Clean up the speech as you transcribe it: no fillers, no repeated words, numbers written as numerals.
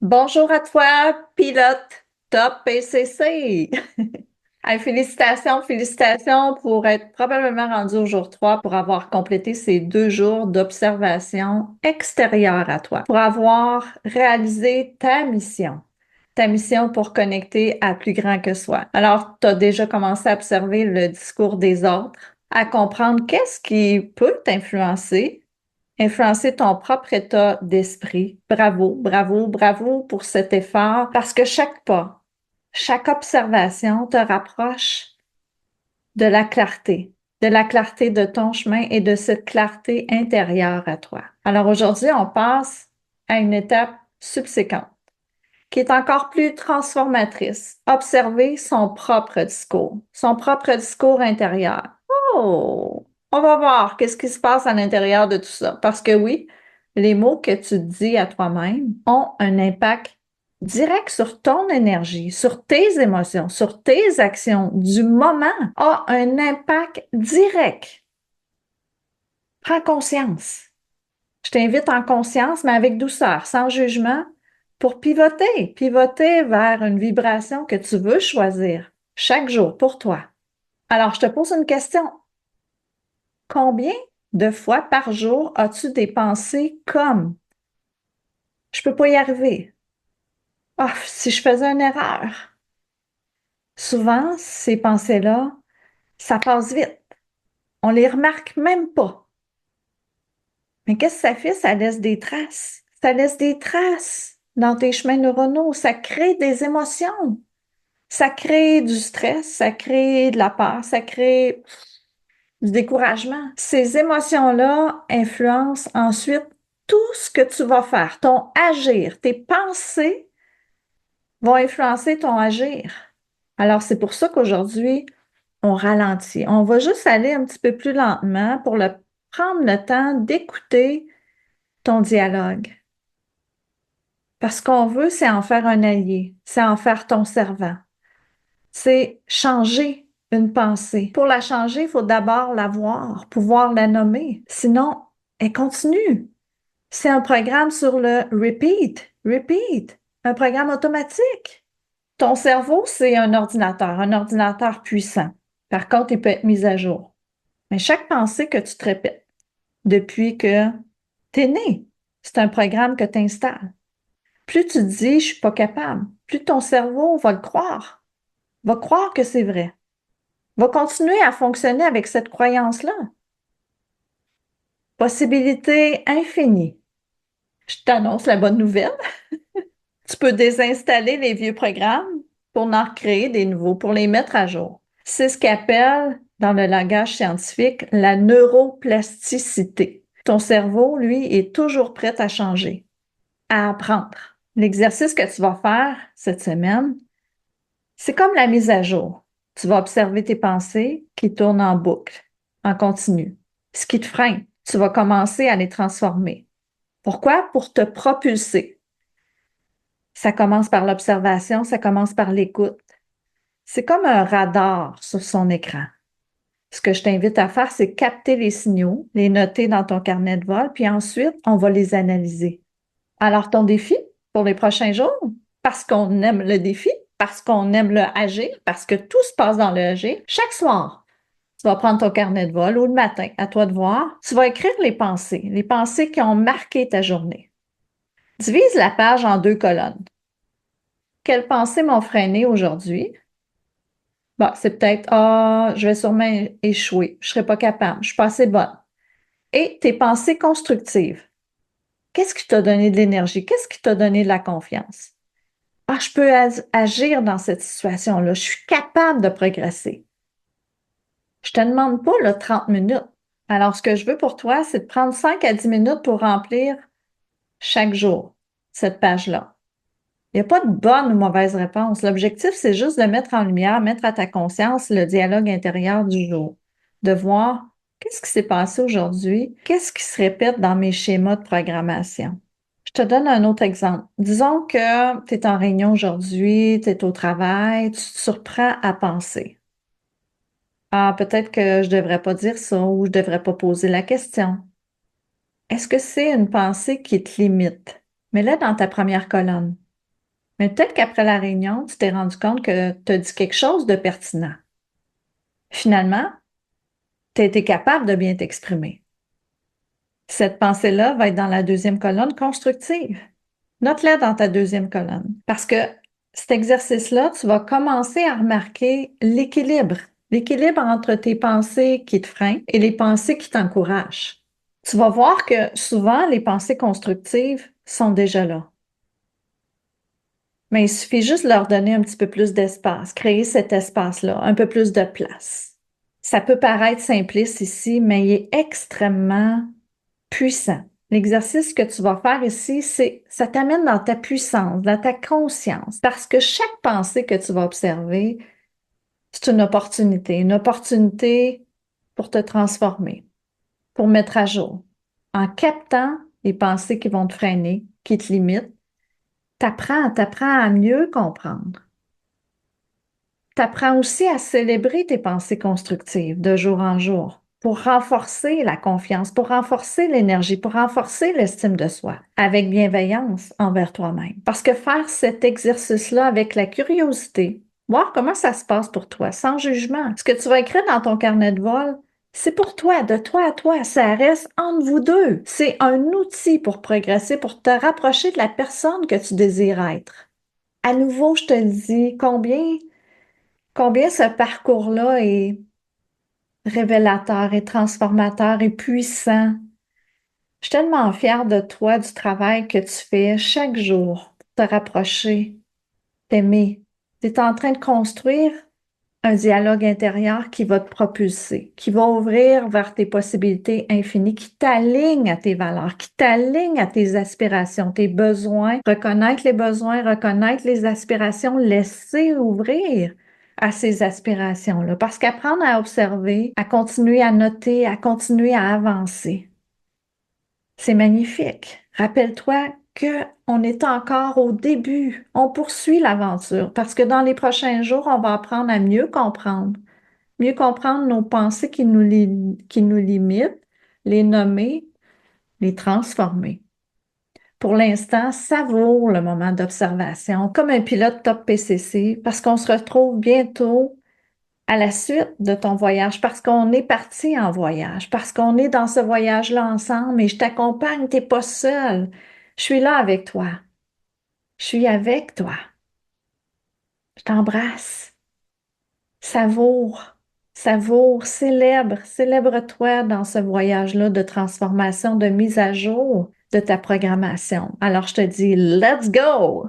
Bonjour à toi, pilote top PCC. Hey, félicitations, félicitations pour être probablement rendu au jour 3 pour avoir complété ces 2 jours d'observation extérieure à toi, pour avoir réalisé ta mission pour connecter à plus grand que soi. Alors, tu as déjà commencé à observer le discours des autres, à comprendre qu'est-ce qui peut t'influencer, influencer ton propre état d'esprit. Bravo, bravo, bravo pour cet effort parce que chaque pas, chaque observation te rapproche de la clarté de ton chemin et de cette clarté intérieure à toi. Alors aujourd'hui, on passe à une étape subséquente qui est encore plus transformatrice. Observer son propre discours intérieur. Oh, on va voir qu'est-ce qui se passe à l'intérieur de tout ça. Parce que oui, les mots que tu dis à toi-même ont un impact direct sur ton énergie, sur tes émotions, sur tes actions du moment, a un impact direct. Prends conscience. Je t'invite en conscience, mais avec douceur, sans jugement, pour pivoter vers une vibration que tu veux choisir chaque jour pour toi. Alors, je te pose une question. Combien de fois par jour as-tu des pensées comme je peux pas y arriver? Ah, si je faisais une erreur. Souvent, ces pensées-là, ça passe vite. On les remarque même pas. Mais qu'est-ce que ça fait? Ça laisse des traces. Ça laisse des traces dans tes chemins neuronaux. Ça crée des émotions. Ça crée du stress, ça crée de la peur, ça crée du découragement. Ces émotions-là influencent ensuite tout ce que tu vas faire, ton agir. Tes pensées vont influencer ton agir. Alors, c'est pour ça qu'aujourd'hui, on ralentit. On va juste aller un petit peu plus lentement pour prendre le temps d'écouter ton dialogue. Parce qu'on veut, c'est en faire un allié, c'est en faire ton servant. C'est changer une pensée. Pour la changer, il faut d'abord la voir, pouvoir la nommer. Sinon, elle continue. C'est un programme sur le repeat, un programme automatique. Ton cerveau, c'est un ordinateur puissant. Par contre, il peut être mis à jour. Mais chaque pensée que tu te répètes depuis que tu es né, c'est un programme que tu installes. Plus tu dis, je suis pas capable, plus ton cerveau va croire que c'est vrai. Va continuer à fonctionner avec cette croyance-là. Possibilité infinie. Je t'annonce la bonne nouvelle. Tu peux désinstaller les vieux programmes pour en recréer des nouveaux, pour les mettre à jour. C'est ce qu'appelle, dans le langage scientifique, la neuroplasticité. Ton cerveau, lui, est toujours prêt à changer, à apprendre. L'exercice que tu vas faire cette semaine, c'est comme la mise à jour. Tu vas observer tes pensées qui tournent en boucle, en continu. Ce qui te freine, tu vas commencer à les transformer. Pourquoi? Pour te propulser. Ça commence par l'observation, ça commence par l'écoute. C'est comme un radar sur son écran. Ce que je t'invite à faire, c'est capter les signaux, les noter dans ton carnet de vol, puis ensuite, on va les analyser. Alors, ton défi pour les prochains jours, parce qu'on aime le défi, parce qu'on aime le agir, parce que tout se passe dans le agir, chaque soir, tu vas prendre ton carnet de vol ou le matin, à toi de voir, tu vas écrire les pensées qui ont marqué ta journée. Divise la page en 2 colonnes. Quelles pensées m'ont freiné aujourd'hui? Bon, c'est peut-être, ah, je vais sûrement échouer, je ne serai pas capable, je ne suis pas assez bonne. Et tes pensées constructives. Qu'est-ce qui t'a donné de l'énergie? Qu'est-ce qui t'a donné de la confiance? Ah, je peux agir dans cette situation-là. Je suis capable de progresser. Je te demande pas là, 30 minutes. Alors, ce que je veux pour toi, c'est de prendre 5 à 10 minutes pour remplir chaque jour cette page-là. Il n'y a pas de bonne ou mauvaise réponse. L'objectif, c'est juste de mettre en lumière, mettre à ta conscience le dialogue intérieur du jour, de voir qu'est-ce qui s'est passé aujourd'hui, qu'est-ce qui se répète dans mes schémas de programmation. Je te donne un autre exemple. Disons que tu es en réunion aujourd'hui, tu es au travail, tu te surprends à penser. Ah, peut-être que je devrais pas dire ça ou je devrais pas poser la question. Est-ce que c'est une pensée qui te limite? Mets-la dans ta première colonne. Mais peut-être qu'après la réunion, tu t'es rendu compte que tu as dit quelque chose de pertinent. Finalement, tu as été capable de bien t'exprimer. Cette pensée-là va être dans la deuxième colonne constructive. Note-la dans ta deuxième colonne. Parce que cet exercice-là, tu vas commencer à remarquer l'équilibre. L'équilibre entre tes pensées qui te freinent et les pensées qui t'encouragent. Tu vas voir que souvent, les pensées constructives sont déjà là. Mais il suffit juste de leur donner un petit peu plus d'espace, créer cet espace-là, un peu plus de place. Ça peut paraître simpliste ici, mais il est extrêmement puissant. L'exercice que tu vas faire ici, ça t'amène dans ta puissance, dans ta conscience, parce que chaque pensée que tu vas observer, c'est une opportunité pour te transformer, pour mettre à jour. En captant les pensées qui vont te freiner, qui te limitent, t'apprends à mieux comprendre. T'apprends aussi à célébrer tes pensées constructives de jour en jour pour renforcer la confiance, pour renforcer l'énergie, pour renforcer l'estime de soi avec bienveillance envers toi-même. Parce que faire cet exercice-là avec la curiosité, voir comment ça se passe pour toi, sans jugement. Ce que tu vas écrire dans ton carnet de vol, c'est pour toi, de toi à toi. Ça reste entre vous deux. C'est un outil pour progresser, pour te rapprocher de la personne que tu désires être. À nouveau, je te le dis, combien ce parcours-là est révélateur et transformateur et puissant. Je suis tellement fière de toi, du travail que tu fais chaque jour pour te rapprocher, t'aimer. Tu es en train de construire un dialogue intérieur qui va te propulser, qui va ouvrir vers tes possibilités infinies, qui t'aligne à tes valeurs, qui t'aligne à tes aspirations, tes besoins, reconnaître les aspirations, laisser ouvrir à ces aspirations-là. Parce qu'apprendre à observer, à continuer à noter, à continuer à avancer, c'est magnifique. Rappelle-toi que on est encore au début. On poursuit l'aventure parce que dans les prochains jours, on va apprendre à mieux comprendre nos pensées qui nous limitent, les nommer, les transformer. Pour l'instant, savoure le moment d'observation comme un pilote top PCC parce qu'on se retrouve bientôt à la suite de ton voyage, parce qu'on est parti en voyage, parce qu'on est dans ce voyage-là ensemble et je t'accompagne, t'es pas seul. Je suis là avec toi. Je suis avec toi. Je t'embrasse. Savoure, savoure, célèbre-toi dans ce voyage-là de transformation, de mise à jour de ta programmation. Alors, je te dis, let's go!